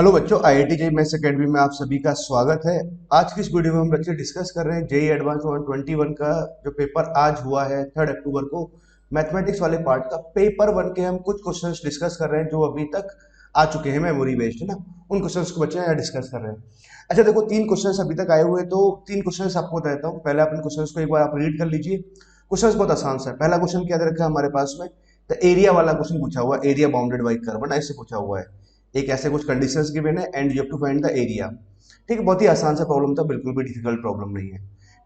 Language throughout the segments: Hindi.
हेलो बच्चों, आईआईटी जेईई मैथ्स एकेडमी में आप सभी का स्वागत है। आज की इस वीडियो में हम बच्चे डिस्कस कर रहे हैं जेईई एडवांस 121 का जो पेपर आज हुआ है 3 अक्टूबर को। मैथमेटिक्स वाले पार्ट का पेपर 1 के हम कुछ क्वेश्चंस डिस्कस कर रहे हैं जो अभी तक आ चुके हैं, मेमोरी बेस्ड है ना। उन क्वेश्चंस को बच्चे यहाँ डिस्कस कर रहे हैं। अच्छा देखो, 3 क्वेश्चंस अभी तक आए हुए, तो 3 क्वेश्चंस आपको बताता हूँ। पहले आप इन क्वेश्चंस को एक बार आप रीड कर लीजिए। क्वेश्चंस बहुत आसान सा है। पहला क्वेश्चन क्या दे रखा है हमारे पास में, तो एरिया वाला क्वेश्चन पूछा हुआ है। एरिया बाउंडेड बाई कर्व ना, ऐसे पूछा हुआ है। एक ऐसे कुछ कंडीशंस गिवन है and you have to find the area. ठीक है, बहुत ही आसान सा प्रॉब्लम था, बिल्कुल भी डिफिकल्ट प्रॉब्लम नहीं है।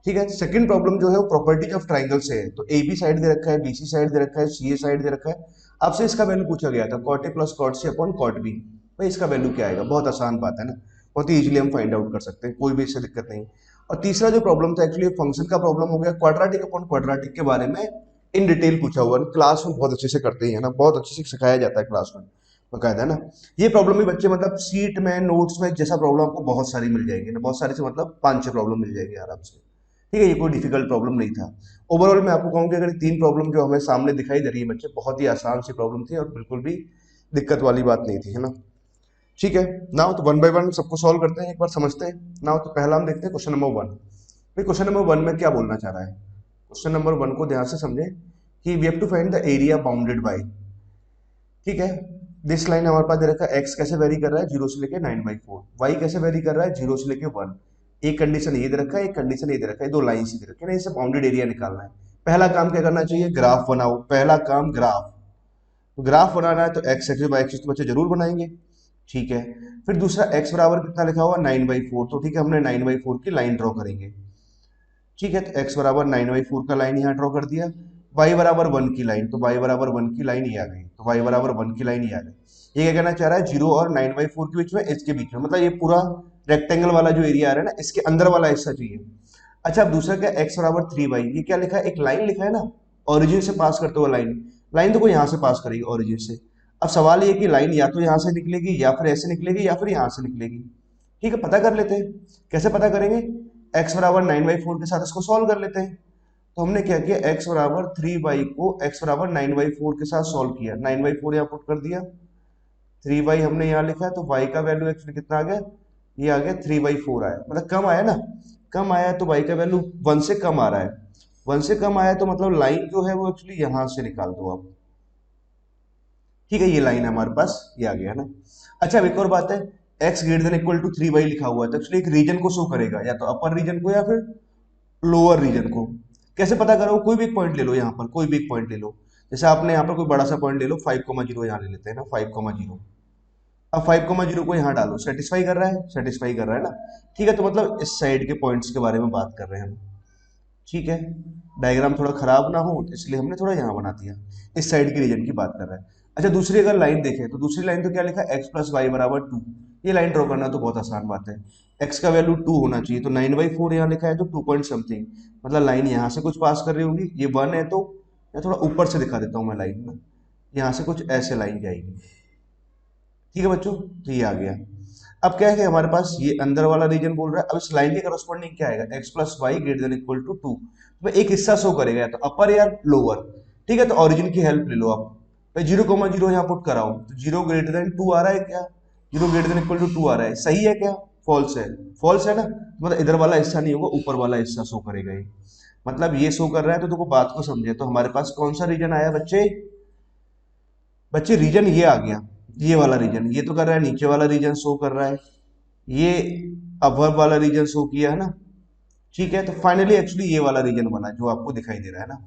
ठीक है, सेकंड प्रॉब्लम जो है वो प्रॉपर्टीज ऑफ ट्राइंगल से है। तो ए बी साइड दे रखा है, बी सी साइड दे रखा है, सी ए साइड दे रखा है। आपसे इसका वैल्यू पूछा गया था cot A plus cot C upon cot B. भाई इसका वैल्यू क्या आएगा, बहुत आसान बात है ना, बहुत ही इजीली हम फाइंड आउट कर सकते हैं, कोई भी इससे दिक्कत नहीं। और तीसरा जो प्रॉब्लम था एक्चुअली फंक्शन का प्रॉब्लम हो गया, क्वाड्रेटिक अपॉन क्वाड्रेटिक के बारे में इन डिटेल पूछा हुआ है। क्लास में बहुत अच्छे से करते हैं ना, बहुत अच्छे से सिखाया जाता है क्लास में बकायदा है ना। ये प्रॉब्लम भी बच्चे मतलब सीट में नोट्स में जैसा प्रॉब्लम आपको बहुत सारी मिल जाएगी ना, बहुत सारी से मतलब 5-6 प्रॉब्लम मिल जाएगी आराम से। ठीक है, ये कोई डिफिकल्ट प्रॉब्लम नहीं था। ओवरऑल मैं आपको कहूँ कि अगर 3 प्रॉब्लम जो हमें सामने दिखाई दे रही है बच्चे, बहुत ही आसान सी प्रॉब्लम थी और बिल्कुल भी दिक्कत वाली बात नहीं थी, है ना। ठीक है, नाउ तो वन बाय वन सबको सॉल्व करते हैं, एक बार समझते हैं। नाउ तो पहला हम देखते हैं क्वेश्चन नंबर 1। भाई क्वेश्चन नंबर 1 में क्या बोलना चाह रहा है, क्वेश्चन नंबर 1 को ध्यान से समझें कि we have to find the area bounded by. ठीक है, दिस लाइन हमारे पास दे रखा है, एक्स कैसे वेरी कर रहा है 0 से लेके 9/4, वाई कैसे वेरी कर रहा है 0 से लेके 1। एक कंडीशन ये दे रखा है, एक कंडीशन ये दे रखा है, दो लाइन ही दे रखी है ना, इसे बाउंडेड एरिया निकालना है। पहला काम क्या करना चाहिए, ग्राफ बनाओ। पहला काम ग्राफ, तो ग्राफ बनाना है तो एक्स एक्सिस बाई एक्सिस तो बच्चे जरूर बनाएंगे। ठीक है, फिर दूसरा एक्स बराबर कितना लिखा हुआ 9/4, तो ठीक है हमने 9/4 की लाइन ड्रॉ करेंगे। ठीक है, तो x बराबर 9/4 का लाइन यहाँ ड्रॉ कर दिया। y बराबर 1 की लाइन, तो y बराबर 1 की लाइन ये आ गई, तो y बराबर 1 की लाइन ये आ गई। ये क्या कहना चाह रहा है, 0 और 9/4 के बीच में, इसके बीच में, मतलब ये पूरा रेक्टेंगल वाला जो एरिया आ रहा है ना, इसके अंदर वाला हिस्सा चाहिए। अच्छा, अब दूसरा क्या, x बराबर 3y, ये क्या लिखा है, एक लाइन लिखा है ना, ओरिजिन से पास करते हुए लाइन। लाइन तो कोई यहाँ से पास करेगी ओरिजिन से। अब सवाल ये कि लाइन या तो यहाँ से निकलेगी या फिर ऐसे निकलेगी या फिर यहाँ से निकलेगी। ठीक है, पता कर लेते हैं। कैसे पता करेंगे, x बराबर 9/4 के साथ इसको सॉल्व कर लेते हैं। तो हमने क्या किया, x बराबर 3y को x बराबर 9/4 के साथ सॉल्व किया। 9/4 यहाँ पुट कर दिया, 3y हमने यहाँ लिखा है, तो y का वैल्यू एक्चुअली कितना आ गया, ये आ गया 3/4 आया, मतलब कम आया ना। कम आया तो y का वैल्यू 1 से कम आ रहा है। 1 से कम आया तो मतलब लाइन जो है वो एक्चुअली यहां से निकाल दो आप। ठीक है, ये लाइन है हमारे पास, ये आ गया ना। अच्छा, अब एक और बात है, x greater than equal to 3y लिखा हुआ है, तो एक्चुअली एक रीजन को शो करेगा, या तो अपर रीजन को या फिर लोअर रीजन को। कैसे पता करो, कोई भी एक पॉइंट ले लो, यहाँ पर कोई भी एक पॉइंट ले लो। जैसे आपने यहाँ पर कोई बड़ा सा पॉइंट ले लो, 5,0 यहाँ ले लेते हैं ना, 5,0। अब 5,0 को यहाँ डालो, सेटिस्फाई कर रहा है, सेटिस्फाई कर रहा है ना। ठीक है, तो मतलब इस साइड के पॉइंट्स के बारे में बात कर रहे हैं हम। ठीक है, डायग्राम थोड़ा खराब ना हो तो इसलिए हमने थोड़ा यहाँ बना दिया, इस साइड की रीजन की बात कर रहा है। अच्छा, दूसरी अगर लाइन देखें तो दूसरी लाइन तो क्या लिखा है, एक्स प्लस वाई बराबर 2। ये लाइन ड्रॉ करना तो बहुत आसान बात है। एक्स का वैल्यू 2 होना चाहिए, तो 9/4 यहाँ लिखा है तो 2 पॉइंट समथिंग, मतलब लाइन यहाँ से कुछ पास कर रही होगी। ये 1 है, तो मैं थोड़ा ऊपर से दिखा देता हूँ मैं लाइन ना, यहाँ से कुछ ऐसे लाइन जाएगी। ठीक है बच्चों, तो ये आ गया। अब क्या है कि हमारे पास ये अंदर वाला रीजन बोल रहा है, अब इस लाइन के करस्पॉन्डिंग क्या आएगा, x plus Y greater than equal to 2। तो एक हिस्सा शो करेगा, या तो अपर या लोअर। ठीक है, तो ओरिजिन की हेल्प ले लो आप। भाई 0,0 यहाँ पुट कराओ, तो 0 ग्रेटर देन 2 आ रहा है क्या, 0 ग्रेटर देन इक्वल टू 2 आ रहा है, सही है क्या, फॉल्स है। फॉल्स है ना, मतलब इधर वाला हिस्सा नहीं होगा, ऊपर वाला हिस्सा शो करेगा ये। मतलब ये शो कर रहा है, तो देखो बात को समझे, तो हमारे पास कौन सा रीजन आया बच्चे, बच्चे रीजन ये आ गया, ये वाला रीजन। ये तो कर रहा है नीचे वाला रीजन शो कर रहा है, ये अपर वाला रीजन शो किया है ना। ठीक है, तो फाइनली एक्चुअली ये वाला रीजन बना जो आपको दिखाई दे रहा है ना।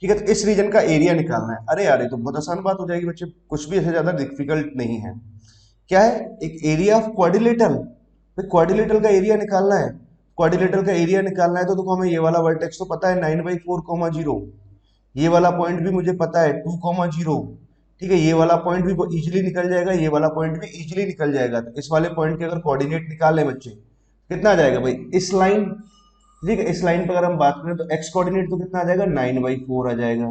ठीक है, तो इस रीजन का एरिया निकालना है। अरे यार, ये तो बहुत आसान बात हो जाएगी बच्चे, कुछ भी ऐसे ज्यादा डिफिकल्ट नहीं है। क्या है, एक एरिया ऑफ क्वाड्रिलेटरल। तो क्वाड्रिलेटरल का एरिया निकालना है। क्वाड्रिलेटरल का एरिया निकालना है तो देखो हमें ये वाला वर्टेक्स तो पता है 9/4, ये वाला पॉइंट भी मुझे पता है 2,0। ठीक है, ये वाला पॉइंट भी इजीली निकल जाएगा, ये वाला पॉइंट भी इजीली निकल जाएगा। तो इस वाले पॉइंट के अगर कोऑर्डिनेट निकाले बच्चे, कितना आ जाएगा भाई, इस लाइन। ठीक है, इस लाइन पर अगर हम बात करें तो एक्स कोऑर्डिनेट तो कितना आ जाएगा, 9/4 आ जाएगा।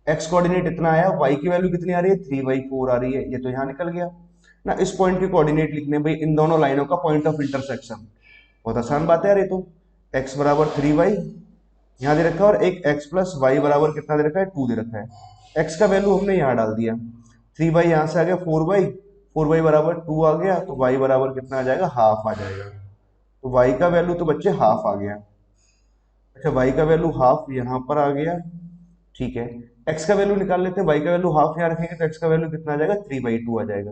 एक्स कोऑर्डिनेट इतना आया, वाई की वैल्यू कितनी आ रही है, 3/4 आ रही है, ये तो यहाँ निकल गया ना। इस पॉइंट के कोऑर्डिनेट लिखने भाई, इन दोनों लाइनों का पॉइंट ऑफ इंटरसेक्शन। बहुत आसान बात है यार ये तो। एक्स बराबर 3y यहाँ दे रखा है, और एक x प्लस वाई बराबर कितना दे रखा है, 2 दे रखा है। x का वैल्यू हमने यहाँ डाल दिया, 3y यहाँ से आ गया 4y, 4y बराबर 2 आ गया, तो y बराबर कितना आ जाएगा, हाफ आ जाएगा। तो y का वैल्यू तो बच्चे हाफ आ गया। अच्छा, y का वैल्यू हाफ यहाँ पर आ गया, ठीक है। x का वैल्यू निकाल लेते हैं, y का वैल्यू हाफ यहाँ रखेंगे तो x का वैल्यू कितना आ जाएगा, 3/2 आ जाएगा।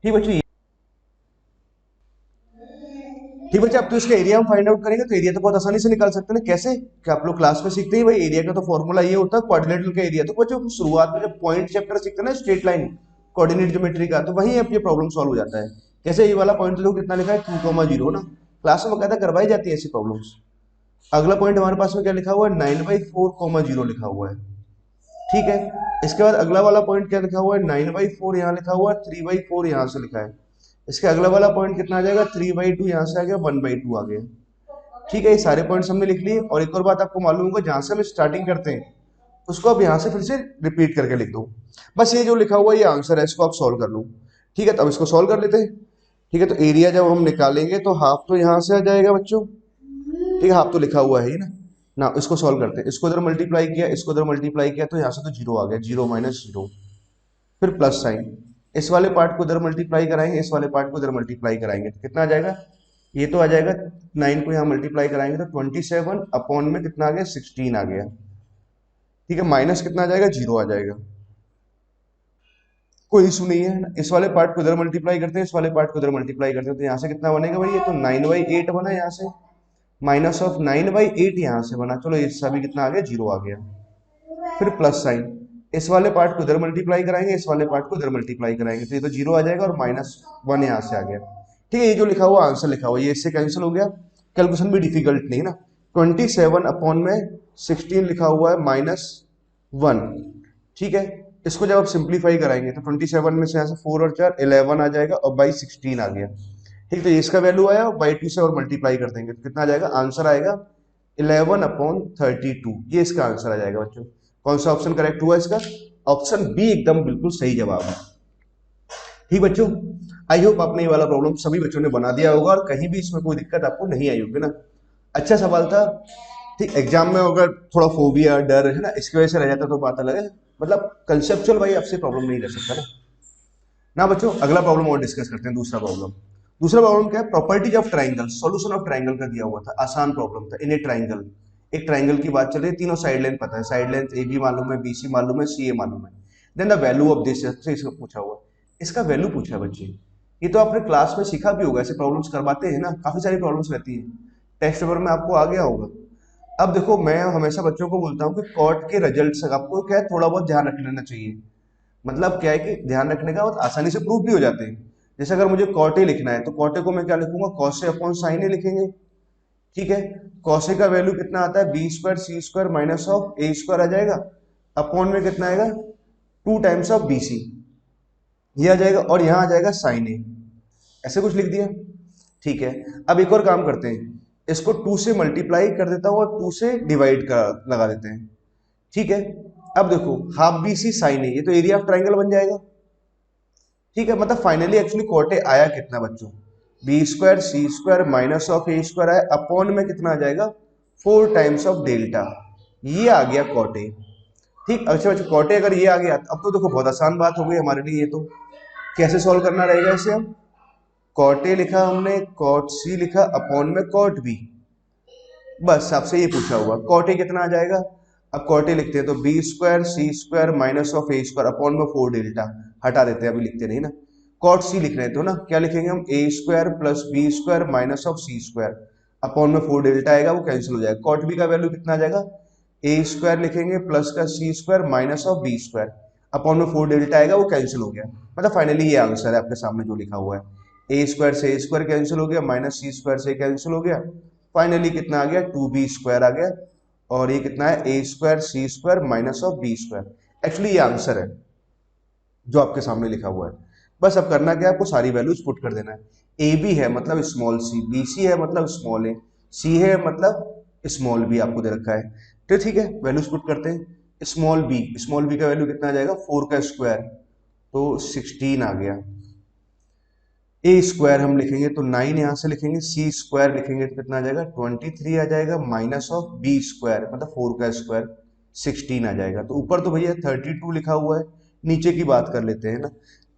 ठीक बच्चे, ठीक बच्चे, अब तो इसका एरिया हम फाइंड आउट करेंगे, तो एरिया तो बहुत आसानी से निकाल सकते हैं ना। कैसे कि आप लोग क्लास में सीखते ही भाई, एरिया का तो फॉर्मूला ये होता है क्वाड्रिलेटरल का एरिया। तो बच्चों हम शुरुआत में जब पॉइंट चैप्टर सीखते हैं ना, स्ट्रेट लाइन कोऑर्डिनेट ज्योमेट्री का, तो वहीं अब ये प्रॉब्लम सॉल्व हो जाता है। कैसे, ये वाला पॉइंट देखो कितना लिखा है, 2,0 ना, क्लास में बकायदा करवाई जाती है ऐसी प्रॉब्लम्स। अगला पॉइंट हमारे पास में क्या लिखा हुआ है, 9/4, 0 लिखा हुआ है, ठीक है। इसके बाद अगला वाला पॉइंट क्या लिखा हुआ है, 9/4 यहाँ लिखा हुआ है, 3/4 यहाँ से लिखा है। इसके अगला वाला पॉइंट कितना आ जाएगा, 3/2 यहाँ से आ गया, 1/2 आ गया। ठीक है, ये सारे पॉइंट्स हमने लिख लिए। और एक और बात आपको मालूम होगा, जहां से हम स्टार्टिंग करते हैं उसको अब यहाँ से फिर से रिपीट करके लिख दो। बस ये जो लिखा हुआ है ये आंसर है, इसको आप सॉल्व कर लो। ठीक है, तो अब इसको सॉल्व कर लेते हैं। ठीक है, तो एरिया जब हम निकालेंगे तो हाफ तो यहाँ से आ जाएगा बच्चों। ठीक है, हाफ तो लिखा हुआ है ही ना। ना इसको सॉल्व करते हैं, इसको इधर मल्टीप्लाई किया, इसको इधर मल्टीप्लाई किया, तो यहाँ से तो 0 आ गया, 0 माइनस 0, फिर प्लस साइन। इस वाले पार्ट को इधर मल्टीप्लाई कराएंगे, इस वाले पार्ट को इधर मल्टीप्लाई कराएंगे, तो कितना आ जाएगा, ये तो आ जाएगा, 9 को यहाँ मल्टीप्लाई कराएंगे तो 27 अपॉन में कितना आ गया, 16 आ गया। ठीक है, माइनस कितना आ जाएगा, 0 आ जाएगा। कोई इशू नहीं है ना। इस वाले पार्ट को इधर मल्टीप्लाई करते हैं, इस वाले पार्ट को इधर मल्टीप्लाई करते हैं, तो यहाँ से कितना बनेगा भाई, ये तो 9/8 बना यहाँ से, माइनस ऑफ 9/8 यहाँ से बना। चलो ये सभी कितना आ गया, 0 आ गया। फिर प्लस साइन, इस वाले पार्ट को इधर मल्टीप्लाई कराएंगे, इस वाले पार्ट को इधर मल्टीप्लाई कराएंगे, तो ये तो 0 आ जाएगा और -1 यहाँ से आ गया। ठीक है, ये जो लिखा हुआ आंसर लिखा हुआ ये इससे कैंसिल हो गया। कैलकुलेशन भी डिफिकल्ट नहीं ना। 27 अपॉन में 16 लिखा हुआ है -1। ठीक है, इसको जब आप सिंप्लीफाई कराएंगे तो 27 में से यहाँ से 4 और 4 11 आ जाएगा और बाई 16 आ गया। ठीक, तो इसका वैल्यू आया, बाई 2 से और मल्टीप्लाई कर देंगे तो कितना आ जाएगा, आंसर आएगा 11/32। ये इसका आंसर आ जाएगा बच्चों। कौन सा ऑप्शन करेक्ट हुआ इसका, ऑप्शन बी एकदम बिल्कुल सही जवाब है। ठीक बच्चों, आई होप आपने ये वाला प्रॉब्लम सभी बच्चों ने बना दिया होगा और कहीं भी इसमें कोई दिक्कत आपको नहीं आई होगी ना। अच्छा सवाल था। ठीक, एग्जाम में अगर थोड़ा फोबिया डर है ना, इसकी वजह से रह जाता तो बात अलग है, मतलब कंसेप्चुअल भाई आपसे प्रॉब्लम नहीं रह सकता ना। ना बच्चों, अगला प्रॉब्लम और डिस्कस करते हैं, दूसरा प्रॉब्लम। दूसरा प्रॉब्लम क्या है, properties of triangle, solution of triangle का दिया हुआ था, आसान प्रॉब्लम था। इन ए ट्राइंगल, एक ट्राइंगल की बात चल रही है, तीनों साइड लेंथ पता है, साइड लेंथ ए बी मालूम है, बी सी मालूम है, सी ए मालूम है। Then the value of this, इसका पूछा हुआ, इसका वैल्यू पूछा है बच्चे। ये तो आपने क्लास में सीखा भी होगा, ऐसे प्रॉब्लम्स करवाते हैं ना, काफी सारी प्रॉब्लम्स रहती है, टेस्ट पेपर में आपको आ गया होगा। अब देखो, मैं हमेशा बच्चों को बोलता हूँ कि कॉट के रिजल्ट्स आपको क्या है, थोड़ा बहुत ध्यान रख लेना चाहिए। मतलब क्या है कि ध्यान रखने का बहुत आसानी से प्रूफ भी हो जाते हैं। जैसे अगर मुझे कॉटे लिखना है तो कॉटे को मैं क्या लिखूंगा, कॉसे अपॉन साइन ए लिखेंगे। ठीक है, कॉसे का वैल्यू कितना आता है, B square C square minus of A square आ जाएगा, अपॉन में कितना आएगा, 2 टाइम्स ऑफ बी सी, ये आ जाएगा, और यहाँ आ जाएगा साइन ए, ऐसे कुछ लिख दिया। ठीक है, अब एक और काम करते हैं, इसको 2 से मल्टीप्लाई कर देता हूँ और 2 से डिवाइड कर लगा देते हैं। ठीक है, अब देखो हाफ बी सी साइन ए, ये तो एरिया ऑफ ट्राइंगल बन जाएगा। ठीक है, मतलब फाइनली एक्चुअली कोटे आया कितना बच्चों, B square C square minus of A square आया, अपॉन में कितना आ जाएगा, 4 टाइम्स ऑफ डेल्टा, ये आ गया कोटे। ठीक, अच्छा बच्चों, कोटे अगर ये आ गया, अब तो देखो बहुत आसान बात हो गई हमारे लिए। ये तो कैसे सॉल्व करना रहेगा इसे, हम कॉट ए लिखा हमने, कॉट सी लिखा, अपॉन में कॉट बी, बस आपसे ये पूछा हुआ कॉट ए कितना आ जाएगा। अब कॉट ए लिखते हैं तो B square C square minus of A square upon में 4 डेल्टा, हटा देते हैं, अभी लिखते नहीं ना। कॉट सी लिख रहे हैं तो ना क्या लिखेंगे हम, A square plus B square minus of C square upon में 4 डेल्टा आएगा, वो कैंसिल हो जाएगा। कॉट बी का वैल्यू कितना आ जाएगा, ए स्क्वायर लिखेंगे प्लस का C square minus of B square upon में 4 डेल्टा आएगा, वो कैंसिल हो गया। मतलब फाइनली ये आंसर है आपके सामने जो लिखा हुआ है, ए स्क्वायर से ए स्क्वायर कैंसिल हो गया, माइनस सी स्क्वायर से कैंसिल हो गया, फाइनली कितना आ गया, 2b स्क्वायर आ गया, और ये कितना है, A square C square minus of B square. Actually ये आंसर है जो आपके सामने लिखा हुआ है। बस अब करना क्या है, आपको सारी वैल्यूज पुट कर देना है। ए बी है मतलब स्मॉल सी, बी सी है मतलब स्मॉल ए, सी है मतलब स्मॉल बी आपको दे रखा है। तो ठीक है, वैल्यूज पुट करते हैं। स्मॉल बी का वैल्यू कितना आ जाएगा, 4 का स्क्वायर तो 16 आ गया। ए स्क्वायर हम लिखेंगे तो 9 यहां से लिखेंगे, सी स्क्वायर लिखेंगे तो कितना आ जाएगा, 23 आ जाएगा, माइनस ऑफ बी स्क्वायर मतलब 4 का स्क्वायर 16 आ जाएगा। तो ऊपर तो भैया 32 लिखा हुआ है, नीचे की बात कर लेते हैं ना।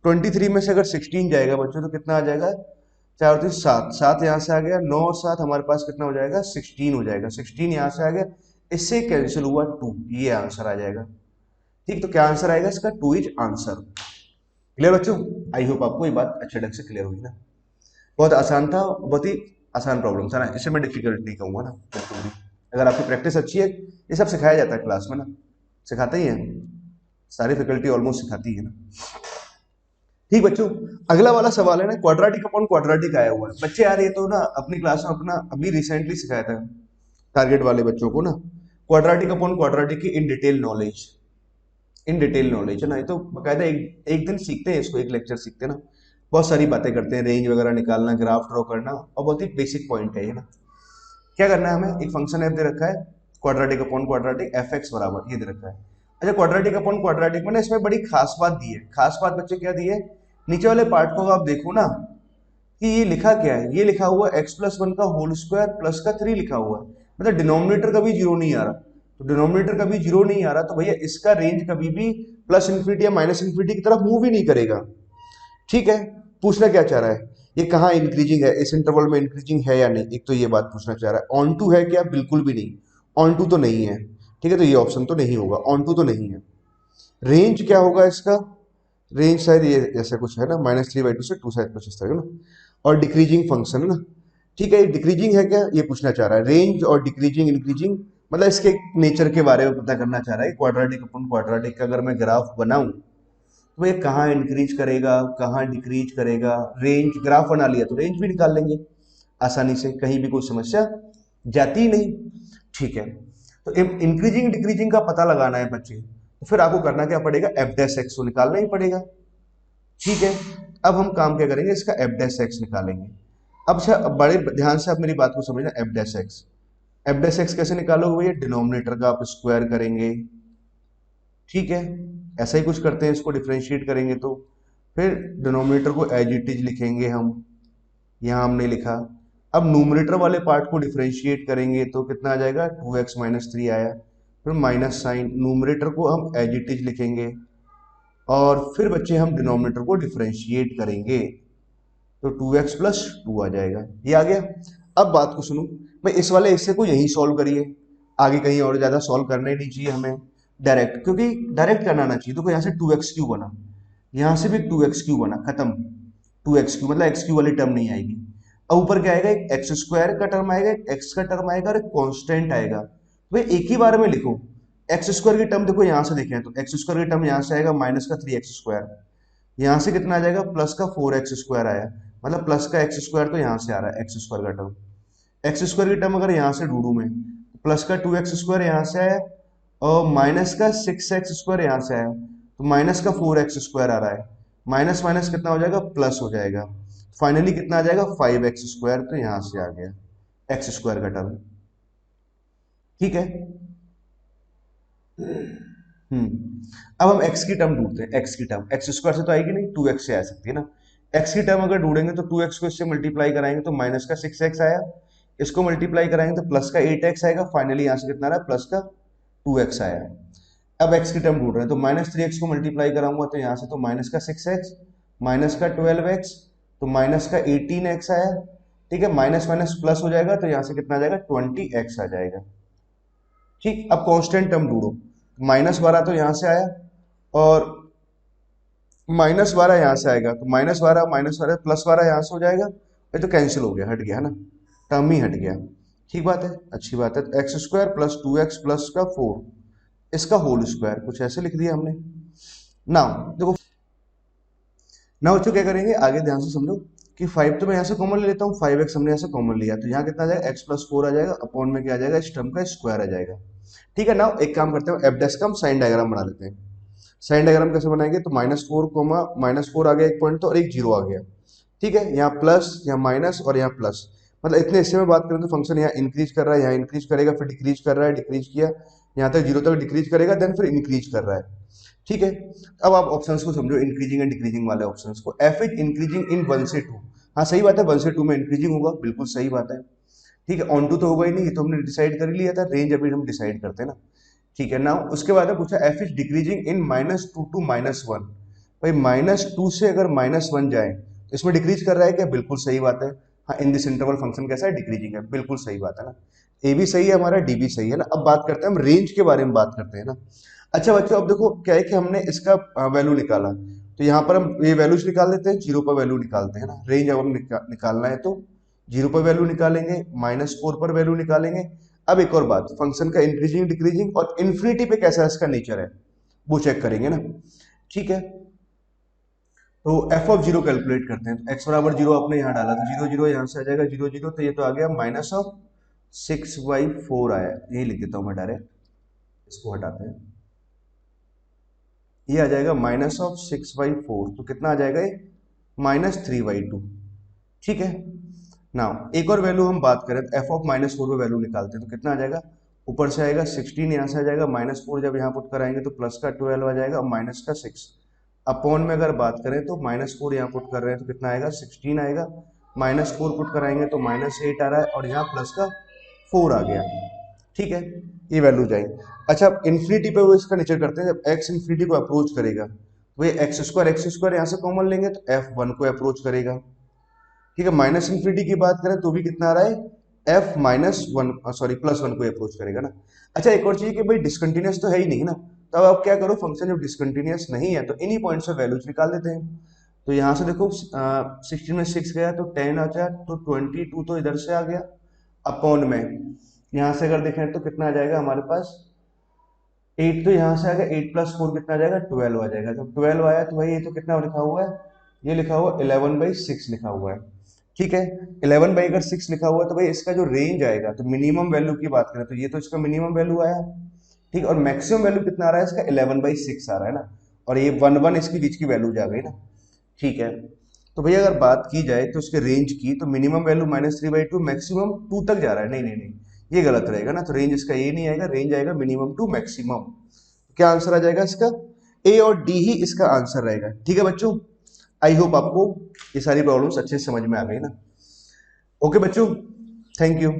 23 में से अगर 16 जाएगा बच्चों तो कितना आ जाएगा, 4 और 3 7, 7 यहाँ से आ गया, 9 और 7 हमारे पास कितना हो जाएगा, 16 हो जाएगा, 16 यहाँ से आ गया, इससे कैंसिल हुआ 2, ये आंसर आ जाएगा। ठीक, तो क्या आंसर आएगा इसका, 2 इज आंसर। क्लियर बच्चों, आई होप आपको ये बात अच्छे ढंग से क्लियर होगी ना। बहुत आसान था, बहुत ही आसान प्रॉब्लम था ना, इसे मैं डिफिकल्ट नहीं कहूंगा ना बिल्कुल भी। अगर आपकी प्रैक्टिस अच्छी है, ये सब सिखाया जाता है क्लास में ना, सिखाते ही है, सारी फैकल्टी ऑलमोस्ट सिखाती है ना। ठीक बच्चों, अगला वाला सवाल है ना, क्वाड्रेटिक अपॉन क्वाड्रेटिक आया हुआ है बच्चे यार, ये तो ना अपनी क्लास में अपना अभी रिसेंटली सिखाया था टारगेट वाले बच्चों को ना, क्वाड्रेटिक अपॉन क्वाड्रेटिक की इन डिटेल नॉलेज है ना, ये तो बकायदा एक दिन सीखते हैं इसको, एक लेक्चर सीखते हैं ना, बहुत सारी बातें करते हैं, रेंज वगैरह निकालना, ग्राफ ड्रॉ करना, और बहुत ही बेसिक पॉइंट है ये ना। क्या करना है हमें, एक फंक्शन एफ दे रखा है, quadratic upon quadratic F x बराबर ये दे रखा है। अच्छा, क्वाड्रेटिक अपॉन क्वाड्रेटिक में ना इसमें बड़ी खास बात दी है, खास बात बच्चे क्या दी है, नीचे वाले पार्ट को आप देखो ना कि ये लिखा क्या है, ये लिखा हुआ एक्स प्लस वन का होल स्क्वायर प्लस का 3 लिखा हुआ है, मतलब डिनोमिनेटर कभी जीरो नहीं आ रहा, तो डिनोमिनेटर कभी जीरो नहीं आ रहा तो भैया इसका रेंज कभी भी प्लस इन्फिनिटी या माइनस इन्फिनिटी की तरफ मूव ही नहीं करेगा। ठीक है, पूछना क्या चाह रहा है, ये कहाँ इंक्रीजिंग है, इस इंटरवल में इंक्रीजिंग है या नहीं, एक तो ये बात पूछना चाह रहा है। ऑन टू है क्या, बिल्कुल भी नहीं, ऑन टू तो नहीं है। ठीक है, तो ये ऑप्शन तो नहीं होगा, ऑन टू तो नहीं है। रेंज क्या होगा इसका, रेंज शायद ये जैसा कुछ है ना, -3/2 से 2 शायद कुछ इस तरह ना, और डिक्रीजिंग फंक्शन है ना। ठीक है, डिक्रीजिंग है क्या, ये पूछना चाह रहा है, रेंज और डिक्रीजिंग इंक्रीजिंग, मतलब इसके नेचर के बारे में पता करना चाह रहा है। क्वाड्रेटिक अपन क्वाड्रेटिक का अगर मैं ग्राफ बनाऊं तो ये कहाँ इंक्रीज करेगा, कहाँ डिक्रीज करेगा, रेंज ग्राफ बना लिया तो रेंज भी निकाल लेंगे आसानी से, कहीं भी कोई समस्या जाती ही नहीं। ठीक है, तो इंक्रीजिंग डिक्रीजिंग का पता लगाना है बच्चे, तो फिर आपको करना क्या पड़ेगा, एफ डैश एक्स को निकालना ही पड़ेगा। ठीक है, अब हम काम क्या करेंगे, इसका एफ डैश एक्स निकालेंगे। अब सर बड़े ध्यान से आप मेरी बात को समझना, F dash x, F dash x कैसे निकालोगे भैया, डिनोमिनेटर का आप स्क्वायर करेंगे। ठीक है, ऐसा ही कुछ करते हैं, इसको डिफ्रेंशिएट करेंगे तो फिर डिनोमिनेटर को एज इट इज लिखेंगे हम, यहाँ हमने लिखा। अब नूमरेटर वाले पार्ट को डिफ्रेंशिएट करेंगे तो कितना आ जाएगा, 2x - 3 आया, फिर माइनस साइन, नूमरेटर को हम एज इट इज लिखेंगे, और फिर बच्चे हम डिनोमिनेटर को डिफ्रेंशिएट करेंगे तो 2x + 2 आ जाएगा, ये आ गया। अब बात को सुनो भाई, इस वाले हिस्से को यहीं सॉल्व करिए, आगे कहीं और ज्यादा सॉल्व करना ही नहीं चाहिए हमें, डायरेक्ट, क्योंकि डायरेक्ट करना आना चाहिए। देखो यहाँ से 2x³ बना, यहाँ से भी 2x³ बना, खत्म, 2x³ मतलब x³ वाली टर्म नहीं आएगी। अब ऊपर क्या आएगा, एक x² का टर्म आएगा, एक x का टर्म आएगा और एक कांस्टेंट आएगा। भाई एक ही बार में लिखो, x² की टर्म देखो यहाँ से देखें तो x² की टर्म यहाँ से आएगा -3x², यहाँ से कितना आ जाएगा, प्लस का 4x² आया, मतलब प्लस का x² तो यहाँ से आ रहा है, x² का टर्म, x² की टर्म अगर यहाँ से ढूंढूं मैं, प्लस का 2x² यहाँ से आया, और माइनस का 6x² यहाँ से आया, तो माइनस का 4x² आ रहा है, माइनस माइनस कितना हो जाएगा, प्लस हो जाएगा, फाइनली कितना आ जाएगा, 5x², तो यहाँ से आ गया x² का टर्म। ठीक है, अब हम x की टर्म ढूंढते हैं, x की टर्म, x² से तो आएगी नहीं, 2x से आ सकती है ना। x की टर्म अगर ढूंढेंगे तो 2x को इससे मल्टीप्लाई कराएंगे तो माइनस का 6x आया, इसको मल्टीप्लाई कराएंगे तो प्लस का 8x आएगा, फाइनली यहाँ से कितना आ रहा है, प्लस का 2x आया। अब x की टर्म ढूंढ रहे हैं तो -3x को मल्टीप्लाई कराऊंगा तो यहाँ से तो माइनस का 6x, माइनस का 12x, तो माइनस का 18x आया। ठीक है, माइनस माइनस प्लस हो जाएगा तो यहाँ से कितना आ जाएगा, 20x आ जाएगा। ठीक, अब कांस्टेंट टर्म ढूंढो, -12 तो यहाँ से आया, और -12 यहाँ से आएगा, तो -12 +12 यहाँ से हो जाएगा, ये तो कैंसिल हो गया, हट गया है ना, टर्म ही हट गया। ठीक बात है, अच्छी बात है, तो x² + 2x प्लस का 4, इसका होल स्क्वायर, कुछ ऐसे लिख दिया हमने। नाउ देखो, नाउ बच्चों क्या करेंगे, आगे ध्यान से समझो कि 5 तो मैं यहाँ से कॉमन ले लेता हूँ, 5x हमने यहाँ से कॉमन लिया, तो यहाँ कितना आ जाएगा, x + 4 आ जाएगा, अपॉन में क्या आ जाएगा, इस टर्म का स्क्वायर आ जाएगा। ठीक है, नाउ एक काम करते हैं, एफ डैश का हम साइन डायग्राम बना लेते हैं। साइन डायग्राम कैसे बनाएंगे, तो -4 आ गया एक पॉइंट तो, और एक 0 आ गया। ठीक है, यहाँ प्लस, यहाँ माइनस, और यहाँ प्लस, मतलब इतने हिस्से में बात करें तो फंक्शन यहाँ इंक्रीज कर रहा है, यहाँ इंक्रीज करेगा, फिर डिक्रीज कर रहा है, डिक्रीज किया, यहाँ तक 0 तक डिक्रीज करेगा, देन फिर इंक्रीज कर रहा है। ठीक है, अब आप ऑप्शंस को समझो, इंक्रीजिंग एंड डिक्रीजिंग वाले ऑप्शंस को। एफ इज इंक्रीजिंग इन 1 से 2, हाँ सही बात है, 1 से 2 में इंक्रीजिंग होगा, बिल्कुल सही बात है। ठीक है, ऑन टू तो होगा ही नहीं, ये तो हमने डिसाइड कर ही लिया था, रेंज अभी हम डिसाइड करते हैं ना। ठीक है, नाउ उसके बाद पूछा F is decreasing in -2 to -1, भाई -2 से अगर -1 जाए तो इसमें डिक्रीज कर रहा है क्या? बिल्कुल सही बात है। हाँ, इन दिस इंटरवल फंक्शन कैसा है? डिक्रीजिंग है, बिल्कुल सही बात है ना। ए भी सही है हमारा, डी भी सही है ना। अब बात करते हैं हम रेंज के बारे में बात करते हैं ना। अच्छा बच्चों, अब देखो क्या है कि हमने इसका वैल्यू निकाला, तो यहाँ पर हम ये वैल्यूज निकाल देते हैं, 0 पर वैल्यू निकालते हैं ना। रेंज अब हम निकालना है तो 0 पर वैल्यू निकालेंगे, -4 पर वैल्यू निकालेंगे। अब एक और बात, फंक्शन का इंक्रीजिंग डिक्रीजिंग और इन्फिनिटी पे कैसा इसका नेचर है वो चेक करेंगे ना। ठीक है, तो एफ ऑफ जीरो कैलकुलेट करते हैं। तो एक्स बराबर जीरो आपने यहाँ डाला तो जीरो जीरो यहाँ से आ जाएगा, जीरो जीरो, तो ये तो आ गया -6/4 आया। यही लिख देता हूँ मैं डायरेक्ट, इसको हटाते हैं। ये आ जाएगा -6/4, तो कितना आ जाएगा ये? -3/2। ठीक है ना। एक और वैल्यू हम बात करें तो एफ ऑफ -4 पे वैल्यू निकालते हैं, तो कितना आ जाएगा? ऊपर से आएगा 16, यहाँ से आ जाएगा -4, जब यहाँ पुट कराएंगे तो प्लस का 12 आ जाएगा और माइनस का 6। अपॉन में अगर बात करें तो -4 यहाँ पुट कर रहे हैं तो कितना आएगा? 16 आएगा। -4 पुट कराएंगे तो -8 आ रहा है और यहाँ प्लस का 4 आ गया। ठीक है, ये वैल्यू जाएगी। अच्छा, अब इन्फिनिटी पे वो इसका नेचर करते हैं, जब x इन्फिनिटी को अप्रोच करेगा तो ये x² यहाँ से कॉमन लेंगे तो f1 को अप्रोच करेगा। ठीक है, माइनस इन्फिनिटी की बात करें तो भी कितना आ रहा है? f -1, सॉरी +1 को अप्रोच करेगा ना। अच्छा, एक और चीज कि भाई डिसकंटिन्यूअस तो है ही नहीं ना, तब आप क्या करो, फंक्शन जब डिसकंटिन्यूअस नहीं है तो इन्हीं पॉइंट से वैल्यूज निकाल देते हैं। तो यहाँ से देखो 16 में 6 गया तो 10 आ जाए, तो 22 तो इधर से आ गया। अपॉन में यहाँ से अगर देखें तो कितना आ जाएगा हमारे पास? 8, तो यहाँ से आ गया, 8 + 4 कितना आ जाएगा? 12 आ जाएगा। जब 12 आया तो भाई ये तो कितना लिखा हुआ है? ये लिखा हुआ 11/6 लिखा हुआ है। ठीक है, 11/6 लिखा हुआ है तो भाई इसका जो रेंज आएगा, तो मिनिमम वैल्यू की बात करें तो ये तो इसका मिनिमम वैल्यू आया। ठीक है, और मैक्सिमम वैल्यू कितना आ रहा है इसका? 11/6 आ रहा है ना। और ये 1 1 इसकी बीच की वैल्यू आ गई ना। ठीक है, तो भैया अगर बात की जाए तो उसके रेंज की, तो मिनिमम वैल्यू -3/2, मैक्सिमम 2 तक जा रहा है। नहीं नहीं नहीं, ये गलत रहेगा ना। तो रेंज इसका ये नहीं आएगा, रेंज आएगा मिनिमम टू मैक्सिमम। क्या आंसर आ जाएगा इसका? ए और डी ही इसका आंसर रहेगा। ठीक है बच्चों, आई होप आपको ये सारी प्रॉब्लम्स अच्छे से समझ में आ गई ना। ओके बच्चों, थैंक यू।